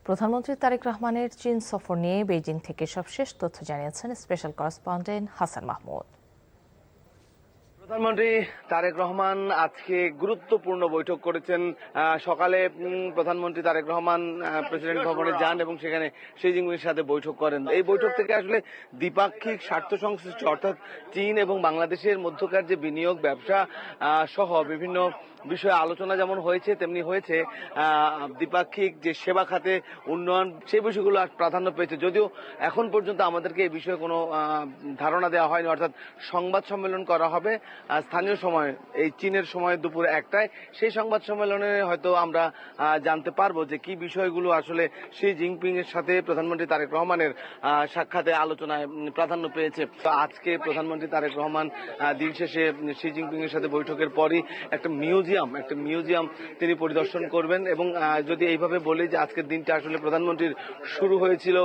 প্রধানমন্ত্রী তারেক রহমানের চীন সফর নিয়ে বেইজিং থেকে সবশেষ তথ্য জানিয়েছেন স্পেশাল করেসপন্ডেন্ট হাসান মাহমুদ। প্রধানমন্ত্রী তারেক রহমান আজকে গুরুত্বপূর্ণ বৈঠক করেছেন। সকালে প্রধানমন্ত্রী তারেক রহমান প্রেসিডেন্ট ভবনে যান এবং সেখানে শি জিনপিংয়ের সাথে বৈঠক করেন। এই বৈঠক থেকে আসলে দ্বিপাক্ষিক স্বার্থ সংশ্লিষ্ট অর্থাৎ চীন এবং বাংলাদেশের মধ্যকার যে বিনিয়োগ, ব্যবসা সহ বিভিন্ন বিষয়ে আলোচনা যেমন হয়েছে, তেমনি হয়েছে দ্বিপাক্ষিক যে সেবা খাতে উন্নয়ন, সেই বিষয়গুলো প্রাধান্য পেয়েছে। যদিও এখন পর্যন্ত আমাদেরকে এই বিষয়ে কোনো ধারণা দেওয়া হয়নি, অর্থাৎ সংবাদ সম্মেলন করা হবে স্থানীয় সময়, এই চীনের সময় দুপুর 1টায়। সেই সংবাদ সম্মেলনে হয়তো আমরা জানতে পারবো যে কি বিষয়গুলো আসলে শি জিনপিং এর সাথে প্রধানমন্ত্রী তারেক রহমানের সাক্ষাতে আলোচনায় প্রাধান্য পেয়েছে। তো আজকে প্রধানমন্ত্রী তারেক রহমান দিন শেষে শি জিনপিং এর সাথে বৈঠকের পরই একটা মিউজিয়াম তিনি পরিদর্শন করবেন। এবং যদি এইভাবে বলি যে আজকের দিনটা আসলে প্রধানমন্ত্রীর শুরু হয়েছিল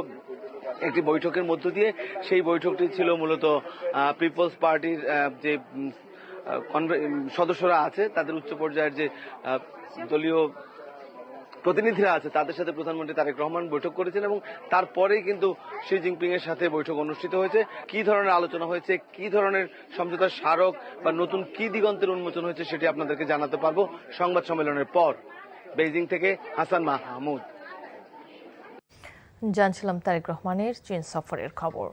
একটি বৈঠকের মধ্য দিয়ে। সেই বৈঠকটি ছিল মূলত পিপলস পার্টির যে সদস্যরা আছে, তাদের উচ্চ পর্যায়ের যে দলীয় প্রতিনিধিরা আছে, তাদের সাথে প্রধানমন্ত্রী তারেক রহমান বৈঠক করেছেন এবং তারপরেই কিন্তু শি জিনপিং এর সাথে বৈঠক অনুষ্ঠিত হয়েছে। কি ধরনের আলোচনা হয়েছে, কি ধরনের সমঝোতার স্মারক বা নতুন কি দিগন্তের উন্মোচন হয়েছে, সেটি আপনাদেরকে জানাতে পারবো সংবাদ সম্মেলনের পর। বেইজিং থেকে হাসান মাহমুদ। জানছিলাম তারেক রহমানের চীন সফরের খবর।